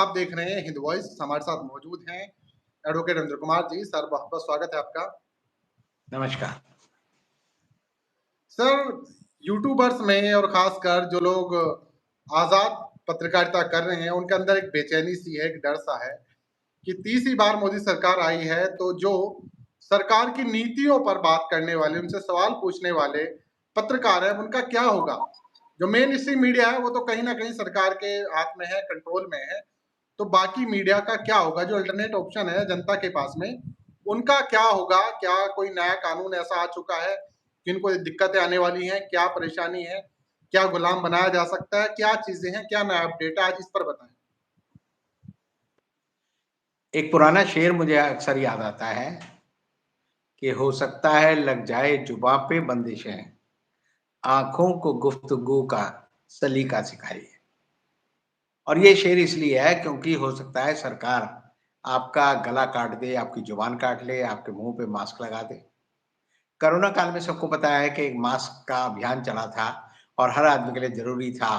आप देख रहे हैं हिंद वॉइस। हमारे साथ मौजूद हैं एडवोकेट इंद्र कुमार जी। सर, बहुत बहुत स्वागत है आपका। नमस्कार सर, यूट्यूबर्स में और खासकर जो लोग आजाद पत्रकारिता कर रहे हैं उनके अंदर एक बेचैनी सी है, एक डर सा है कि तीसरी बार मोदी सरकार आई है तो जो सरकार की नीतियों पर बात करने वाले, उनसे सवाल पूछने वाले पत्रकार हैं, उनका क्या होगा। जो मेन स्ट्रीम मीडिया है वो तो कहीं ना कहीं सरकार के हाथ में है, कंट्रोल में है। तो बाकी मीडिया का क्या होगा, जो अल्टरनेट ऑप्शन है जनता के पास में, उनका क्या होगा। क्या कोई नया कानून ऐसा आ चुका है, किनको दिक्कतें आने वाली हैं, क्या परेशानी है, क्या गुलाम बनाया जा सकता है, क्या चीजें हैं, क्या नया अपडेट है, आज इस पर बताएं। एक पुराना शेर मुझे अक्सर याद आता है कि हो सकता है लग जाए जुबां पे बंदिशें, आंखों को गुफ्तगू का सलीका सिखाइए। और ये शेर इसलिए है क्योंकि हो सकता है सरकार आपका गला काट दे, आपकी जुबान काट ले, आपके मुंह पे मास्क लगा दे। कोरोना काल में सबको पता है कि एक मास्क का अभियान चला था और हर आदमी के लिए जरूरी था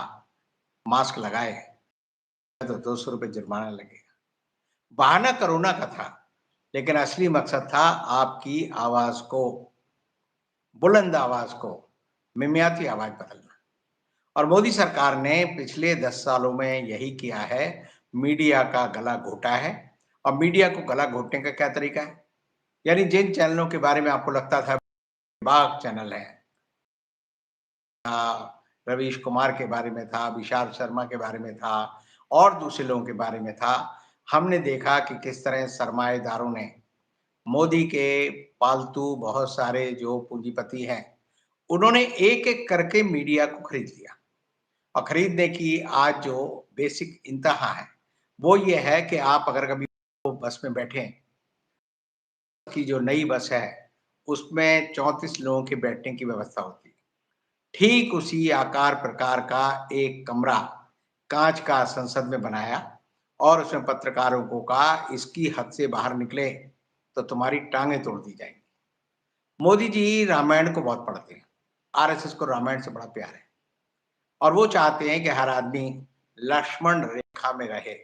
मास्क लगाए, तो 200 रुपये जुर्माना लगेगा। बहाना कोरोना का था, लेकिन असली मकसद था आपकी आवाज को, बुलंद आवाज को मिमियाती आवाज बदलना। और मोदी सरकार ने पिछले 10 सालों में यही किया है, मीडिया का गला घोटा है। और मीडिया को गला घोटने का क्या तरीका है? यानी जिन चैनलों के बारे में आपको लगता था बाग चैनल है, रवीश कुमार के बारे में था, विशाल शर्मा के बारे में था और दूसरे लोगों के बारे में था, हमने देखा कि किस तरह सरमाएदारों ने, मोदी के पालतू बहुत सारे जो पूंजीपति हैं, उन्होंने एक-एक करके मीडिया को खरीद लिया। और खरीदने की आज जो बेसिक इंतहा है, वो ये है कि आप अगर कभी बस में बैठे, की जो नई बस है, उसमें 34 लोगों के बैठने की व्यवस्था होती है। ठीक उसी आकार प्रकार का एक कमरा कांच का संसद में बनाया और उसमें पत्रकारों को कहा, इसकी हद से बाहर निकले तो तुम्हारी टांगें तोड़ दी जाएंगी। मोदी जी रामायण को बहुत पढ़ते हैं, आरएसएस को रामायण से बड़ा प्यार है और वो चाहते हैं कि हर आदमी लक्ष्मण रेखा में रहे।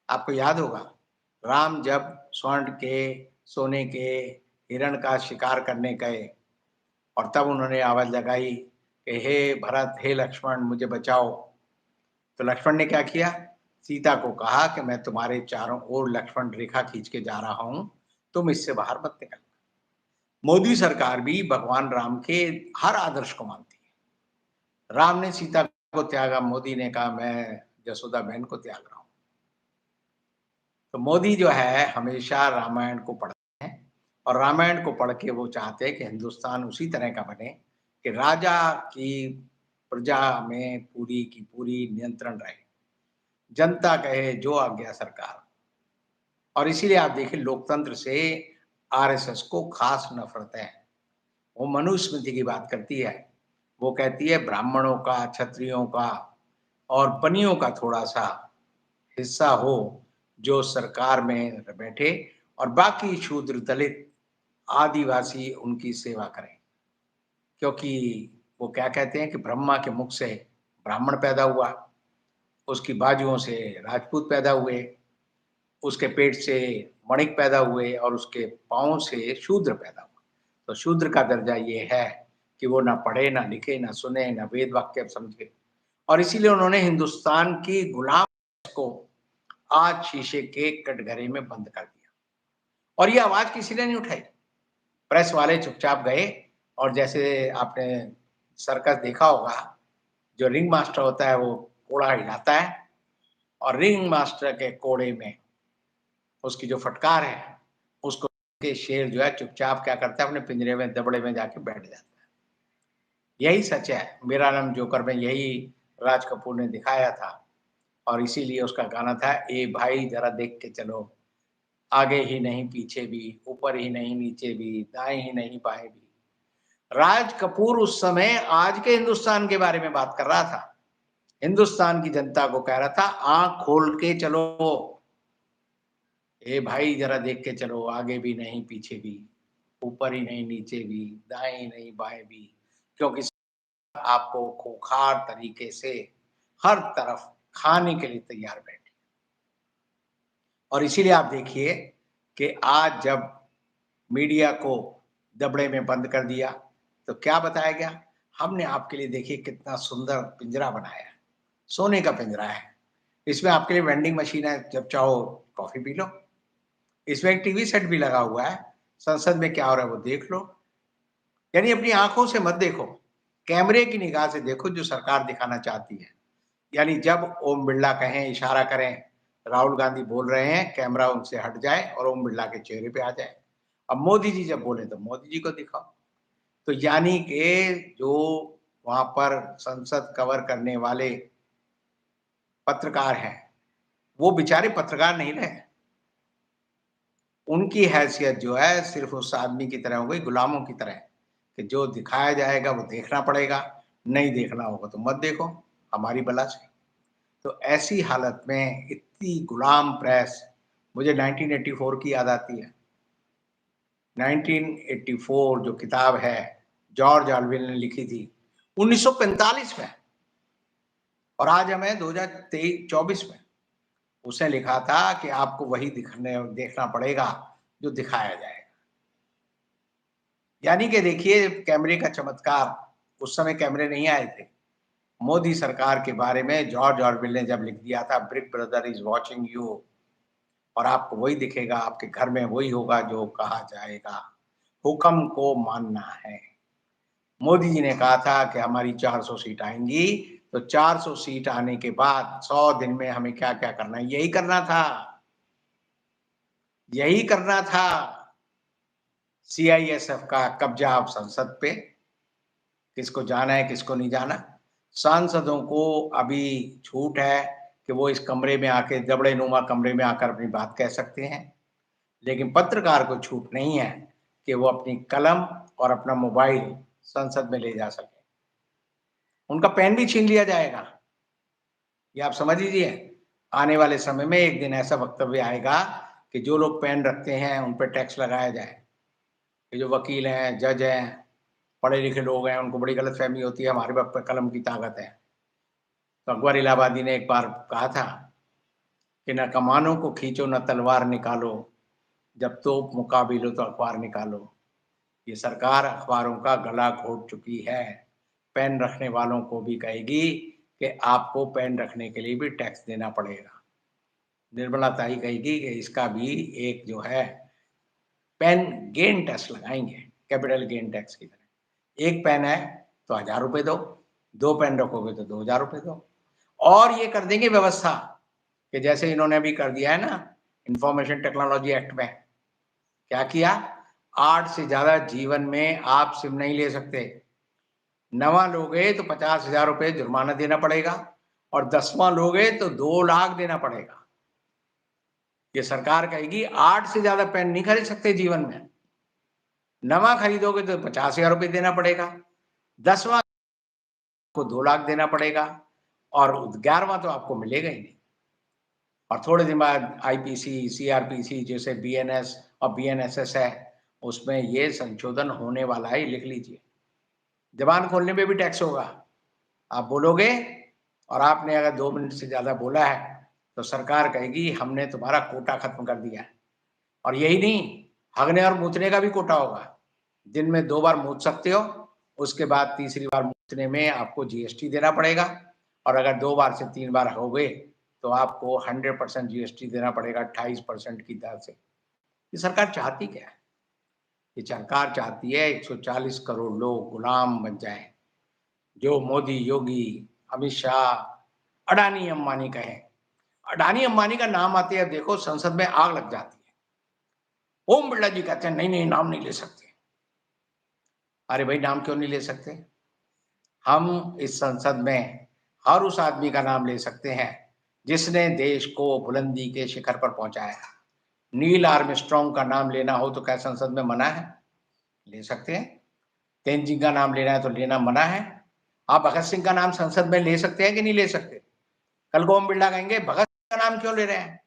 आपको याद होगा, राम जब स्वर्ण के, सोने के, हिरण का शिकार करने गए और तब उन्होंने आवाज लगाई कि हे भरत, हे लक्ष्मण, मुझे बचाओ। तो लक्ष्मण ने क्या किया? सीता को कहा कि मैं तुम्हारे चारों ओर लक्ष्मण रेखा खींच के जा रहा हूं, तुम इससे बाहर मत निकल। मोदी सरकार भी भगवान राम के हर आदर्श को मानती है। राम ने सीता को त्यागा, मोदी ने कहा मैं जसोदा बहन को त्याग रहा हूं। तो मोदी जो है हमेशा रामायण को पढ़ते हैं और रामायण को पढ़ के वो चाहते हैं कि हिंदुस्तान उसी तरह का बने कि राजा की प्रजा में पूरी की पूरी नियंत्रण रहे, जनता कहे जो आज्ञा सरकार। और इसीलिए आप देखिए लोकतंत्र से आरएसएस को खास नफरत है। वो मनुस्मृति की बात करती है, वो कहती है ब्राह्मणों का, क्षत्रियों का और बनियों का थोड़ा सा हिस्सा हो जो सरकार में बैठे और बाकी शूद्र, दलित, आदिवासी उनकी सेवा करें। क्योंकि वो क्या कहते हैं कि ब्रह्मा के मुख से ब्राह्मण पैदा हुआ, उसकी बाजुओं से राजपूत पैदा हुए, उसके पेट से वणिक पैदा हुए और उसके पाँव से शूद्र पैदा हुआ। तो शूद्र का दर्जा ये है कि वो ना पढ़े, ना लिखे, ना सुने, ना वेद वाक्य समझे। और इसीलिए उन्होंने हिंदुस्तान की गुलाम को आज शीशे के कटघरे में बंद कर दिया और ये आवाज किसी ने नहीं उठाई। प्रेस वाले चुपचाप गए और जैसे आपने सर्कस देखा होगा, जो रिंग मास्टर होता है वो कोड़ा हिलाता है और रिंग मास्टर के कोड़े में उसकी जो फटकार है, उसको के शेर जो है चुपचाप क्या करता है, अपने पिंजरे में, दबड़े में जाके बैठ जाता है। यही सच है। मेरा नाम जोकर में यही राज कपूर ने दिखाया था और इसीलिए उसका गाना था, ए भाई जरा देख के चलो, आगे ही नहीं पीछे भी, ऊपर ही नहीं नीचे भी, दाएं ही नहीं बाएं भी। राज कपूर उस समय आज के हिंदुस्तान के बारे में बात कर रहा था। हिंदुस्तान की जनता को कह रहा था, आंख खोल के चलो, ए भाई जरा देख के चलो, आगे भी नहीं पीछे भी, ऊपर ही नहीं नीचे भी, दाएं ही नहीं बाएं भी, क्योंकि आपको खूंखार तरीके से हर तरफ खाने के लिए तैयार बैठे। और इसीलिए आप देखिए कि आज जब मीडिया को दबड़े में बंद कर दिया तो क्या बताया गया, हमने आपके लिए देखिए कितना सुंदर पिंजरा बनाया है, सोने का पिंजरा है, इसमें आपके लिए वेंडिंग मशीन है, जब चाहो कॉफी पी लो, इसमें एक टीवी सेट भी लगा हुआ है, संसद में क्या हो रहा है वो देख लो। यानी अपनी आंखों से मत देखो, कैमरे की निगाह से देखो जो सरकार दिखाना चाहती है। यानी जब ओम बिरला कहें, इशारा करें, राहुल गांधी बोल रहे हैं, कैमरा उनसे हट जाए और ओम बिरला के चेहरे पे आ जाए। अब मोदी जी जब बोले तो मोदी जी को दिखाओ। तो यानी कि जो वहां पर संसद कवर करने वाले पत्रकार हैं, वो बेचारे पत्रकार नहीं रहे, उनकी हैसियत जो है सिर्फ उस आदमी की तरह हो गई, गुलामों की तरह, कि जो दिखाया जाएगा वो देखना पड़ेगा, नहीं देखना होगा तो मत देखो, हमारी बला से। तो ऐसी हालत में इतनी गुलाम प्रेस, मुझे 1984 की याद आती है। 1984 जो किताब है जॉर्ज ऑरवेल ने लिखी थी 1945 में, और आज हमें 2024 में। उसने लिखा था कि आपको वही देखना पड़ेगा जो दिखाया जाएगा। यानी कि देखिए कैमरे का चमत्कार, उस समय कैमरे नहीं आए थे। मोदी सरकार के बारे में जॉर्ज ऑरवेल ने जब लिख दिया था, big brother is watching you, और आपको वही दिखेगा, आपके घर में वही होगा जो कहा जाएगा, हुक्म को मानना है। मोदी जी ने कहा था कि हमारी 400 सीट आएंगी, तो 400 सीट आने के बाद 100 दिन में हमें क्या क्या करना है, यही करना था, यही करना था। सीआईएसएफ का कब्जा अब संसद पे, किसको जाना है किसको नहीं जाना। सांसदों को अभी छूट है कि वो इस कमरे में आके, दबड़े नुमा कमरे में आकर अपनी बात कह सकते हैं, लेकिन पत्रकार को छूट नहीं है कि वो अपनी कलम और अपना मोबाइल संसद में ले जा सके। उनका पेन भी छीन लिया जाएगा, ये आप समझ लीजिए। आने वाले समय में एक दिन ऐसा वक्तव्य आएगा कि जो लोग पेन रखते हैं उन पर टैक्स लगाया जाए। ये जो वकील हैं, जज हैं, पढ़े लिखे लोग हैं, उनको बड़ी गलतफहमी होती है हमारे पास कलम की ताकत है। तो अकबर इलाहाबादी ने एक बार कहा था कि न कमानों को खींचो न तलवार निकालो, जब तोप मुकाबिलो तो अखबार निकालो। ये सरकार अखबारों का गला घोट चुकी है, पेन रखने वालों को भी कहेगी कि आपको पेन रखने के लिए भी टैक्स देना पड़ेगा। निर्मला ताई कहेगी कि इसका भी एक जो है पेन गेन टैक्स लगाएंगे, कैपिटल गेन टैक्स की तरह। एक पेन है तो 1000 रुपये दो, 2 पेन रखोगे तो 2000 रुपये दो। और ये कर देंगे व्यवस्था कि जैसे इन्होंने अभी कर दिया है ना इंफॉर्मेशन टेक्नोलॉजी एक्ट में, क्या किया, 8 से ज्यादा जीवन में आप सिम नहीं ले सकते। नवा लोगे तो 50,000 रुपये जुर्माना देना पड़ेगा, और 10वां लोगे तो 2 लाख देना पड़ेगा। ये सरकार कहेगी 8 से ज्यादा पेन नहीं खरीद सकते जीवन में, नवा खरीदोगे तो 50,000 रुपये देना पड़ेगा, 10वां को 2 लाख देना पड़ेगा, और 11वां तो आपको मिलेगा ही नहीं। और थोड़े दिन बाद आईपीसी, सीआरपीसी जैसे बीएनएस और बीएनएसएस है, उसमें ये संशोधन होने वाला है, लिख लीजिए। जबान खोलने पे भी टैक्स होगा। आप बोलोगे और आपने अगर 2 मिनट से ज्यादा बोला है तो सरकार कहेगी हमने तुम्हारा कोटा खत्म कर दिया है। और यही नहीं, हगने और मूतने का भी कोटा होगा। दिन में 2 बार मूत सकते हो, उसके बाद तीसरी बार मूतने में आपको जीएसटी देना पड़ेगा, और अगर 2 बार से 3 बार हो गए तो आपको 100% जीएसटी देना पड़ेगा 28% की दर से। ये सरकार चाहती क्या है? ये सरकार चाहती है 140 करोड़ लोग गुलाम बन जाएं, जो मोदी, योगी, अमित शाह, अडानी अंबानी कहें। अडानी अंबानी का नाम आते है देखो संसद में आग लग जाती है। ओम बिरला जी कहते हैं नहीं नहीं नाम नहीं ले सकते। अरे भाई नाम क्यों नहीं ले सकते? हम इस संसद में हर उस आदमी का नाम ले सकते हैं जिसने देश को बुलंदी के शिखर पर पहुंचाया। नील आर्मस्ट्रांग का नाम लेना हो तो क्या संसद में मना है? ले सकते हैं। तेनजिंग का नाम लेना है तो लेना मना है। आप भगत सिंह का नाम संसद में ले सकते हैं कि नहीं ले सकते? कल को ओम बिरला कहेंगे भगत सिंह का नाम क्यों ले रहे हैं?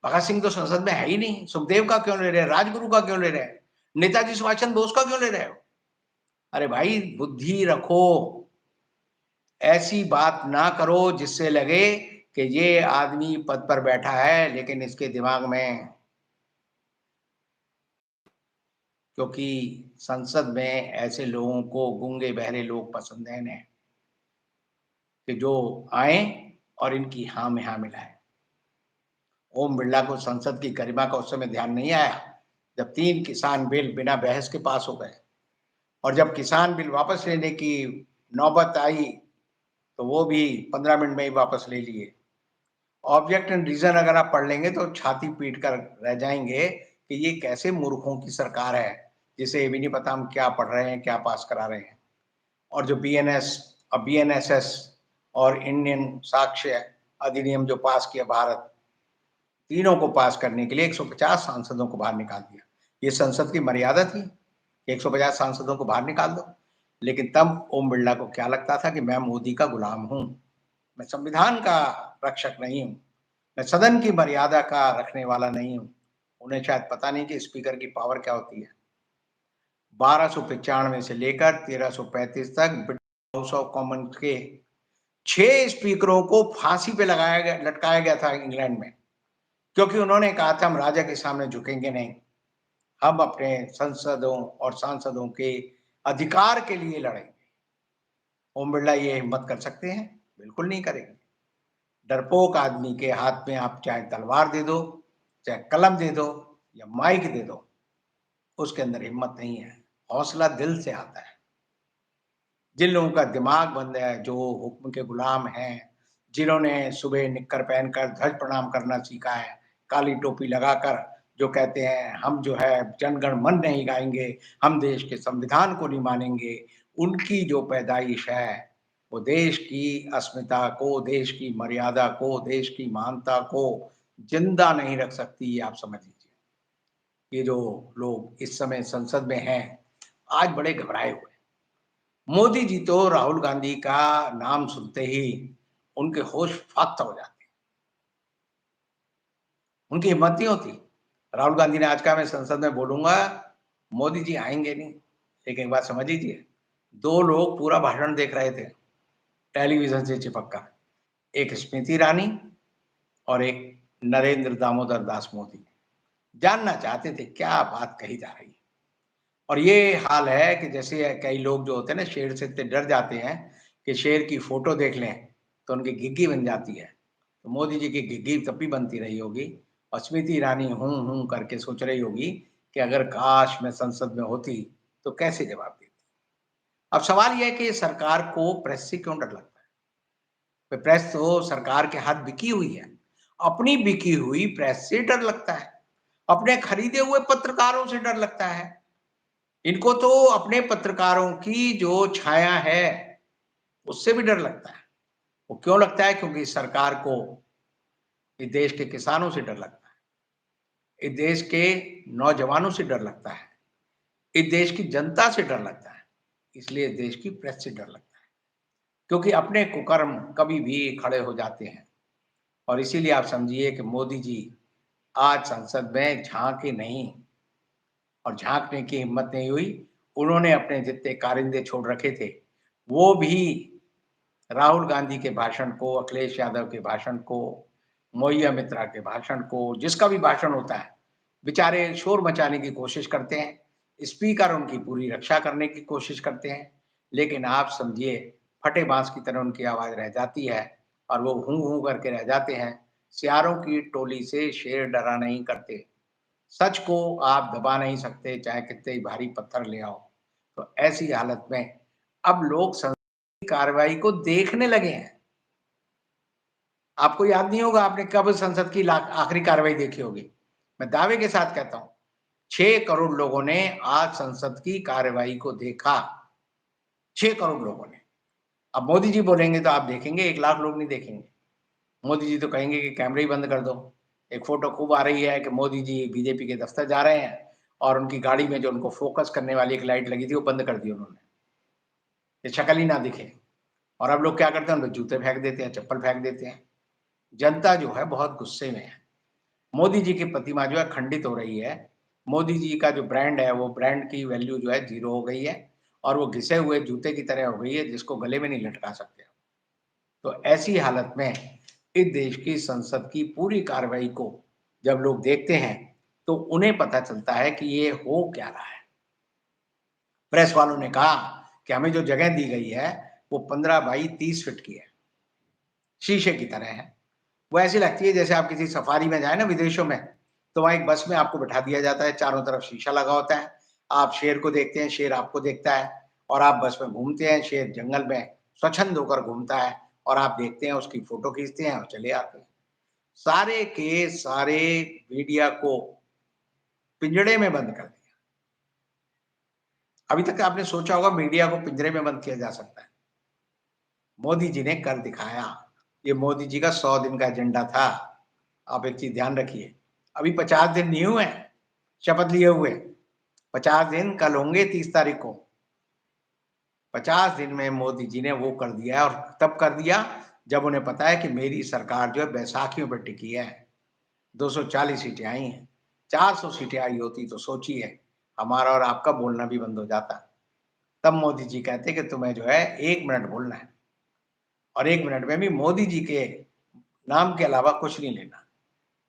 भगत सिंह तो संसद में है ही नहीं। सुखदेव का क्यों ले रहे हैं? राजगुरु का क्यों ले रहे हैं? नेताजी सुभाष चंद्र बोस का क्यों ले रहे हो? अरे भाई बुद्धि रखो, ऐसी बात ना करो जिससे लगे कि ये आदमी पद पर बैठा है लेकिन इसके दिमाग में, क्योंकि संसद में ऐसे लोगों को गूंगे बहरे लोग पसंद हैं कि जो आए और इनकी हाँ में हाँ मिलाए। ओम बिरला को संसद की गरिमा का उस समय ध्यान नहीं आया जब 3 किसान बिल बिना बहस के पास हो गए, और जब किसान बिल वापस लेने की नौबत आई तो वो भी 15 मिनट में ही वापस ले लिए। ऑब्जेक्ट एंड रीजन अगर आप पढ़ लेंगे तो छाती पीट कर रह जाएंगे कि ये कैसे मूर्खों की सरकार है जिसे ये भी नहीं पता हम क्या पढ़ रहे हैं, क्या पास करा रहे हैं। और जो बीएनएसएस और इंडियन साक्ष्य अधिनियम जो पास किया भारत, तीनों को पास करने के लिए 150 सांसदों को बाहर निकाल दिया। ये संसद की मर्यादा थी, 150 सांसदों को बाहर निकाल दो। लेकिन तब ओम बिरला को क्या लगता था कि मैं मोदी का गुलाम हूं, मैं संविधान का रक्षक नहीं हूं, मैं सदन की मर्यादा का रखने वाला नहीं हूं। उन्हें शायद पता नहीं कि स्पीकर की पावर क्या होती है। 1295 से लेकर 1335 तक हाउस ऑफ कॉमन के 6 स्पीकरों को फांसी पे लटकाया गया था इंग्लैंड में, क्योंकि उन्होंने कहा था हम राजा के सामने झुकेंगे नहीं, हम अपने संसदों और सांसदों के अधिकार के लिए लड़ेंगे। ओम बिरला ये हिम्मत कर सकते हैं? बिल्कुल नहीं करेंगे। डरपोक आदमी के हाथ में आप चाहे तलवार दे दो, चाहे कलम दे दो या माइक दे दो, उसके अंदर हिम्मत नहीं है। हौसला दिल से आता है। जिन लोगों का दिमाग बंद है, जो हुक्म के गुलाम हैं, जिन्होंने सुबह निक्कर पहनकर ध्वज प्रणाम करना सीखा है, काली टोपी लगाकर, जो कहते हैं हम जो है जनगण मन नहीं गाएंगे, हम देश के संविधान को नहीं मानेंगे, उनकी जो पैदाइश है वो देश की अस्मिता को, देश की मर्यादा को, देश की महानता को जिंदा नहीं रख सकती। ये आप समझ लीजिए। ये जो लोग इस समय संसद में हैं आज बड़े घबराए हुए। मोदी जी तो राहुल गांधी का नाम सुनते ही उनके होश फाख्त हो जाते, उनकी हिम्मत नहीं होती। राहुल गांधी ने आज कहा मैं संसद में बोलूंगा, मोदी जी आएंगे नहीं। लेकिन एक बात समझ लीजिए, 2 लोग पूरा भाषण देख रहे थे टेलीविजन से चिपक कर, एक स्मृति ईरानी और एक नरेंद्र दामोदर दास मोदी। जानना चाहते थे क्या बात कही जा रही है। और ये हाल है कि जैसे कई लोग जो होते हैं ना, शेर से इतने डर जाते हैं कि शेर की फोटो देख लें तो उनकी घिघी बन जाती है। तो मोदी जी की घिघी तब भी बनती रही होगी और स्मृति ईरानी हूं करके सोच रही होगी कि अगर काश मैं संसद में होती तो कैसे जवाब देती। अब सवाल यह है कि सरकार को प्रेस से क्यों डर लगता है? प्रेस तो सरकार के हाथ बिकी हुई है, अपनी बिकी हुई प्रेस से डर लगता है, अपने खरीदे हुए पत्रकारों से डर लगता है। इनको तो अपने पत्रकारों की जो छाया है उससे भी डर लगता है। वो क्यों लगता है? क्योंकि सरकार को इस देश के किसानों से डर लगता है, इस देश के नौजवानों से डर लगता है, इस देश की जनता से डर लगता है, इसलिए देश की प्रेस से डर लगता है, क्योंकि अपने कुकर्म कभी भी खड़े हो जाते हैं। और इसीलिए आप समझिए कि मोदी जी आज संसद में झांके नहीं, और झांकने की हिम्मत नहीं हुई। उन्होंने अपने जितने कारिंदे छोड़ रखे थे वो भी राहुल गांधी के भाषण को, अखिलेश यादव के भाषण को, मौया मित्रा के भाषण को, जिसका भी भाषण होता है, बेचारे शोर मचाने की कोशिश करते हैं, स्पीकर उनकी पूरी रक्षा करने की कोशिश करते हैं, लेकिन आप समझिए फटे बांस की तरह उनकी आवाज रह जाती है और वो हूं हूं करके रह जाते हैं। सियारों की टोली से शेर डरा नहीं करते। सच को आप दबा नहीं सकते चाहे कितने ही भारी पत्थर ले आओ। तो ऐसी हालत में अब लोग संसद की कार्रवाई को देखने लगे हैं। आपको याद नहीं होगा आपने कब संसद की आखिरी कार्रवाई देखी होगी। मैं दावे के साथ कहता हूं 6 करोड़ लोगों ने आज संसद की कार्रवाई को देखा। 6 करोड़ लोगों ने। अब मोदी जी बोलेंगे तो आप देखेंगे, 1 लाख लोग नहीं देखेंगे। मोदी जी तो कहेंगे कि कैमरे ही बंद कर दो। एक फोटो खूब आ रही है कि मोदी जी बीजेपी के दफ्तर जा रहे हैं और उनकी गाड़ी में जो उनको फोकस करने वाली एक लाइट लगी थी वो बंद कर दी उन्होंने, ये शक्ल ही ना दिखे। और अब लोग क्या करते हैं, उन पर जूते फेंक देते हैं, चप्पल फेंक देते हैं। जनता जो है बहुत गुस्से में है। मोदी जी की प्रतिमा जो है खंडित हो रही है। मोदी जी का जो ब्रांड है वो ब्रांड की वैल्यू जो है 0 हो गई है और वो घिसे हुए जूते की तरह हो गई है जिसको गले में नहीं लटका सकते। तो ऐसी हालत में इस देश की संसद की पूरी कार्रवाई को जब लोग देखते हैं तो उन्हें पता चलता है कि ये हो क्या रहा है। प्रेस वालों ने कहा कि हमें जो जगह दी गई है वो 15 बाई 30 फीट की है, शीशे की तरह है। वो ऐसी लगती है जैसे आप किसी सफारी में जाए ना विदेशों में, तो वहाँ एक बस में आपको बिठा दिया जाता है, चारों तरफ शीशा लगा होता है, आप शेर को देखते हैं, शेर आपको देखता है और आप बस में घूमते हैं, शेर जंगल में स्वच्छंद होकर घूमता है और आप देखते हैं, उसकी फोटो खींचते हैं और चले आते हैं। सारे के सारे मीडिया को पिंजड़े में बंद कर दिया। अभी तक आपने सोचा होगा मीडिया को पिंजरे में बंद किया जा सकता है। मोदी जी ने कर दिखाया। ये मोदी जी का 100 दिन का एजेंडा था। आप एक चीज ध्यान रखिए, अभी 50 दिन नहीं हुए शपथ लिए हुए। 50 दिन कल होंगे 30 तारीख को। 50 दिन में मोदी जी ने वो कर दिया और तब कर दिया जब उन्हें पता है कि मेरी सरकार जो है बैसाखियों पर टिकी है। 240 सीटें आई हैं, 400 सीटें आई होती तो सोचिए हमारा और आपका बोलना भी बंद हो जाता। तब मोदी जी कहते कि तुम्हें जो है 1 मिनट बोलना है और 1 मिनट में भी मोदी जी के नाम के अलावा कुछ नहीं लेना।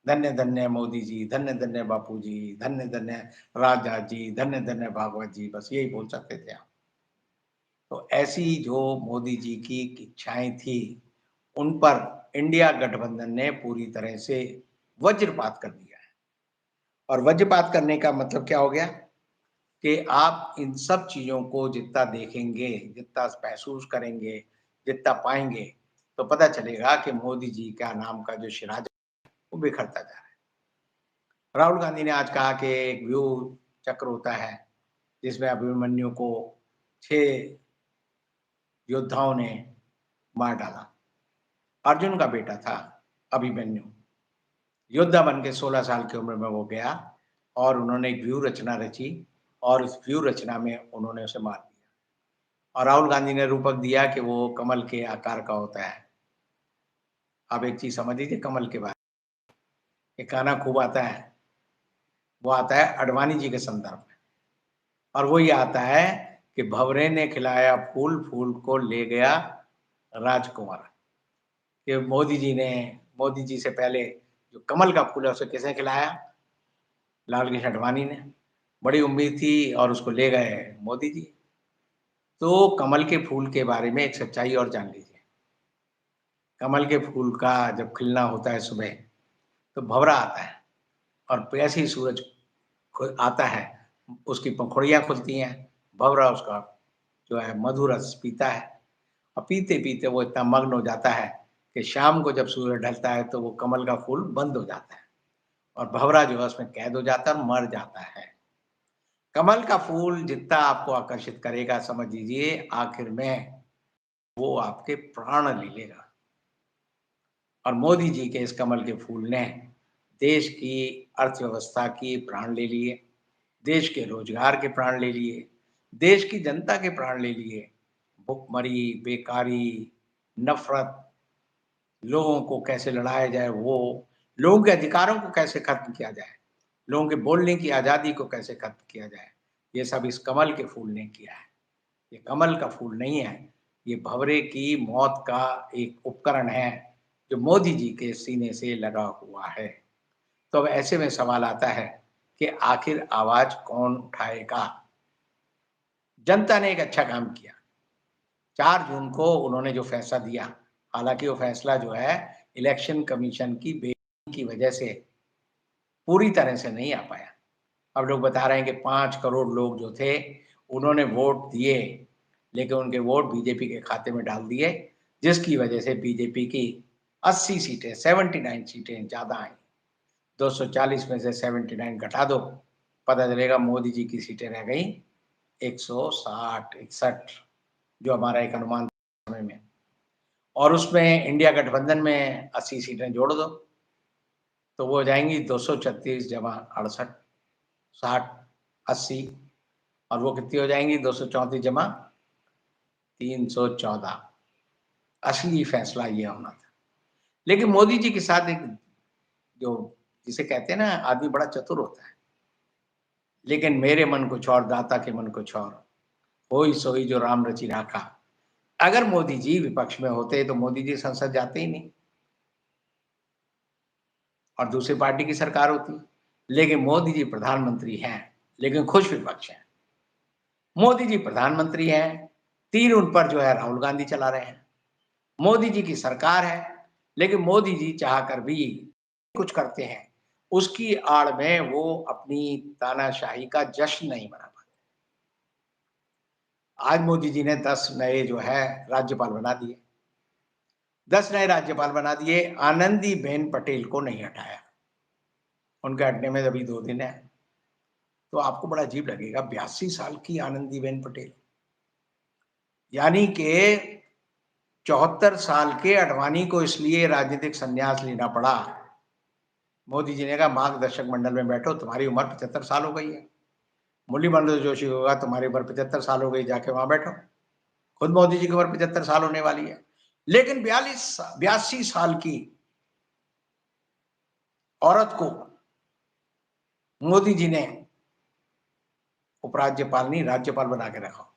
धन्य धन्य मोदी जी, धन्य धन्य बापू जी, धन्य धन्य राजा जी, धन्य धन्य भागवत जी, बस यही बोल सकते थे आप। तो ऐसी जो मोदी जी की इच्छाएं थी उन पर इंडिया गठबंधन ने पूरी तरह से वज्रपात कर दिया है। और वज्रपात करने का मतलब क्या हो गया कि आप इन सब चीजों को जितना देखेंगे, जितना महसूस करेंगे, जितना पाएंगे, तो पता चलेगा कि मोदी जी का नाम का जो शिराज वो बिखरता जा रहा है। राहुल गांधी ने आज कहा कि एक व्यूह चक्र होता है जिसमें अभिमन्यु को 6 योद्धाओं ने मार डाला। अर्जुन का बेटा था अभिमन्यु, योद्धा बन के 16 साल की उम्र में वो गया और उन्होंने एक व्यूह रचना रची और उस व्यूह रचना में उन्होंने उसे मार दिया। और राहुल गांधी ने रूपक दिया कि वो कमल के आकार का होता है। आप एक चीज समझ लीजिए कमल के बारे में, एक गाना खूब आता है, वो आता है अडवाणी जी के संदर्भ में और वो ये आता है कि भंवरे ने खिलाया फूल, फूल को ले गया राजकुमार। कि मोदी जी से पहले जो कमल का फूल है उसे किसने खिलाया? लाल कृष्ण आडवाणी ने। बड़ी उम्मीद थी और उसको ले गए मोदी जी। तो कमल के फूल के बारे में एक सच्चाई और जान लीजिए। कमल के फूल का जब खिलना होता है सुबह तो भंवरा आता है और जैसे ही सूरज आता है उसकी पंखुड़ियां खुलती हैं, भंवरा उसका जो है मधुर रस पीता है और पीते पीते वो इतना मग्न हो जाता है कि शाम को जब सूरज ढलता है तो वो कमल का फूल बंद हो जाता है और भंवरा जो है उसमें कैद हो जाता है और मर जाता है। कमल का फूल जितना आपको आकर्षित करेगा समझ लीजिए आखिर में वो आपके प्राण ले लेगा। और मोदी जी के इस कमल के फूल ने देश की अर्थव्यवस्था की प्राण ले लिए, देश के रोजगार के प्राण ले लिए, देश की जनता के प्राण ले लिए। भुखमरी, बेकारी, नफरत, लोगों को कैसे लड़ाया जाए, वो लोगों के अधिकारों को कैसे खत्म किया जाए, लोगों के बोलने की आज़ादी को कैसे खत्म किया जाए, ये सब इस कमल के फूल ने किया है। ये कमल का फूल नहीं है, ये भंवरे की मौत का एक उपकरण है जो मोदी जी के सीने से लगा हुआ है। तो अब ऐसे में सवाल आता है कि आखिर आवाज कौन उठाएगा? जनता ने एक अच्छा काम किया। 4 जून को उन्होंने जो फैसला दिया, हालांकि वो फैसला जो है इलेक्शन कमीशन की बेईमानी की वजह से पूरी तरह से नहीं आ पाया। अब लोग बता रहे हैं कि 5 करोड़ लोग जो थे उन्होंने वोट दिए लेकिन उनके वोट बीजेपी के खाते में डाल दिए, जिसकी वजह से बीजेपी की 80 सीटें 79 सीटें ज़्यादा आई। 240 में से 79 घटा दो, पता चलेगा मोदी जी की सीटें रह गई 160-61, जो हमारा एक अनुमान था समय में। और उसमें इंडिया गठबंधन में 80 सीटें जोड़ दो तो वो हो जाएंगी 236 जमा 68, 60, 80 और वो कितनी हो जाएंगी 234 जमा 314। असली फैसला ये होना था। लेकिन मोदी जी के साथ एक जो जिसे कहते हैं ना आदमी बड़ा चतुर होता है, लेकिन मेरे मन कुछ और दाता के मन कुछ और, होई सोई जो राम रचि राखा। अगर मोदी जी विपक्ष में होते तो मोदी जी संसद जाते ही नहीं। और दूसरी पार्टी की सरकार होती। लेकिन मोदी जी प्रधानमंत्री हैं, लेकिन खुश विपक्ष हैं। मोदी जी प्रधानमंत्री हैं, तीर उन पर जो है राहुल गांधी चला रहे हैं। मोदी जी की सरकार है, लेकिन मोदी जी चाहकर भी कुछ करते हैं, उसकी आड़ में वो अपनी तानाशाही का जश्न नहीं मना पाते। आज मोदी जी ने 10 नए जो है राज्यपाल बना दिए। 10 नए राज्यपाल बना दिए, आनंदीबेन पटेल को नहीं हटाया। उनके हटने में अभी 2 दिन है। तो आपको बड़ा अजीब लगेगा, 82 साल की आनंदीबेन पटेल, यानी कि 74 साल के अडवाणी को इसलिए राजनीतिक संन्यास लेना पड़ा। मोदी जी ने कहा मार्गदर्शक मंडल में बैठो, तुम्हारी उम्र 75 साल हो गई है। मुरली मनोहर जोशी होगा, तुम्हारी उम्र 75 साल हो गई, जाके वहां बैठो। खुद मोदी जी की उम्र 75 साल होने वाली है, लेकिन 82 साल की औरत को मोदी जी ने उपराज्यपाल नहीं राज्यपाल बना के रखा,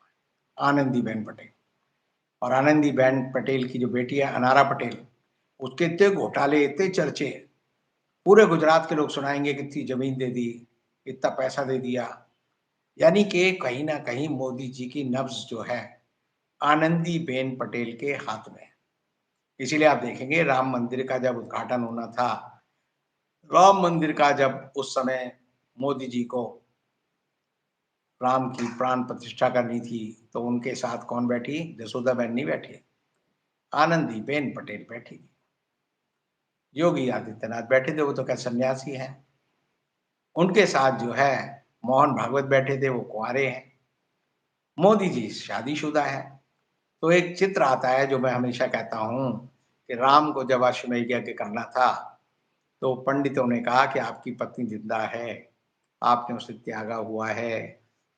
आनंदीबेन पटेल। और आनंदीबेन पटेल की जो बेटी है अनारा पटेल, उसके इतने घोटाले, इतने चर्चे, पूरे गुजरात के लोग सुनाएंगे कि इतनी जमीन दे दी, इतना पैसा दे दिया। यानी कि कहीं ना कहीं मोदी जी की नब्ज जो है आनंदीबेन पटेल के हाथ में। इसीलिए आप देखेंगे राम मंदिर का जब उद्घाटन होना था, राम मंदिर का जब उस समय मोदी जी को राम की प्राण प्रतिष्ठा करनी थी, तो उनके साथ कौन बैठी? जसोदाबेन नहीं बैठी, आनंदीबेन पटेल बैठी थी। योगी आदित्यनाथ बैठे थे, वो तो क्या सन्यासी हैं। उनके साथ जो है मोहन भागवत बैठे थे, वो कुंवारे हैं। मोदी जी शादीशुदा है। तो एक चित्र आता है जो मैं हमेशा कहता हूं कि राम को जब अश्वमेध यज्ञ करना था, तो पंडितों ने कहा कि आपकी पत्नी जिंदा है, आपने उसे त्यागा हुआ है,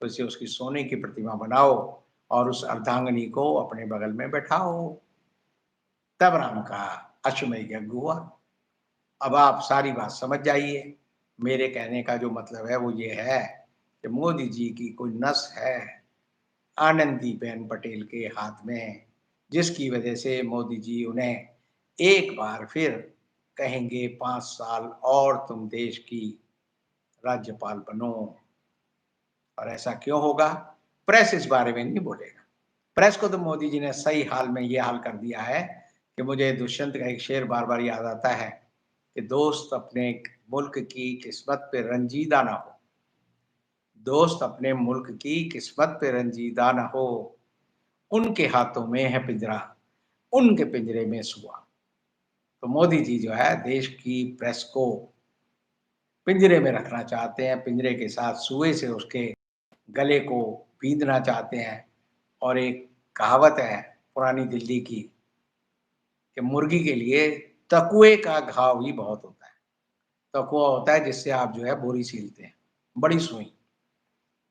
तो इसे उसकी सोने की प्रतिमा बनाओ और उस अर्धांगिनी को अपने बगल में बैठाओ। तब राम का अश्वमेध यज्ञ हुआ। अब आप सारी बात समझ जाइए। मेरे कहने का जो मतलब है वो ये है कि मोदी जी की कोई नस है आनंदीबेन पटेल के हाथ में, जिसकी वजह से मोदी जी उन्हें एक बार फिर कहेंगे 5 साल और तुम देश की राज्यपाल बनो। और ऐसा क्यों होगा? प्रेस इस बारे में नहीं बोलेगा। प्रेस को तो मोदी जी ने सही हाल में ये हाल कर दिया है कि मुझे दुष्यंत का एक शेर बार बार याद आता है कि दोस्त अपने मुल्क की किस्मत पे रंजीदा ना हो, दोस्त अपने मुल्क की किस्मत पे रंजीदा ना हो, उनके हाथों में है पिंजरा, उनके पिंजरे में सुआ। तो मोदी जी जो है देश की प्रेस को पिंजरे में रखना चाहते हैं, पिंजरे के साथ सुए से उसके गले को बींधना चाहते हैं। और एक कहावत है पुरानी दिल्ली की कि मुर्गी के लिए तकुए का घाव ही बहुत होता है। तकुआ होता है जिससे आप जो है बोरी सीलते हैं, बड़ी सुई।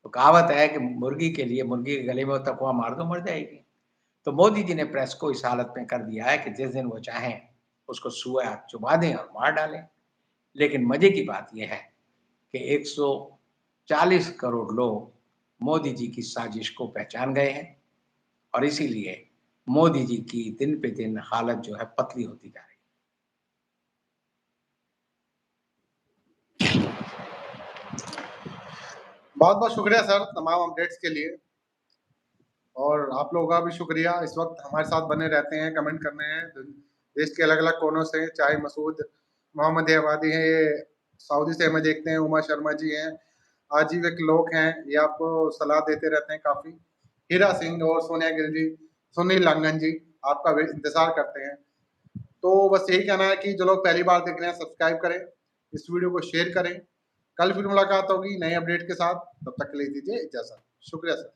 तो कहावत है कि मुर्गी के लिए, मुर्गी के गले में वो तकुआ मार दो, मर जाएगी। तो मोदी जी ने प्रेस को इस हालत में कर दिया है कि जिस दिन वो चाहें उसको सुआ चुबा दें और मार डालें। लेकिन मजे की बात यह है कि 140 करोड़ लोग मोदी जी की साजिश को पहचान गए हैं और इसीलिए मोदी जी की दिन पे दिन हालत जो है पतली होती जा रही है। बहुत बहुत शुक्रिया सर तमाम अपडेट्स के लिए, और आप लोगों का भी शुक्रिया इस वक्त हमारे साथ बने रहते हैं, कमेंट करने हैं देश के अलग अलग कोनों से। चाहे मसूद मोहम्मद आबादी है, ये सऊदी से हमें देखते हैं, उमा शर्मा जी हैं, आजीविक लोग हैं, ये आपको सलाह देते रहते हैं काफी। हीरा सिंह और सोनिया गिल जी, सुनील लंगन जी आपका भी इंतजार करते हैं। तो बस यही कहना है कि जो लोग पहली बार देख रहे हैं सब्सक्राइब करें, इस वीडियो को शेयर करें। कल फिर मुलाकात होगी नए अपडेट के साथ, तब तक के लिए दीजिए इजाजत। शुक्रिया सर।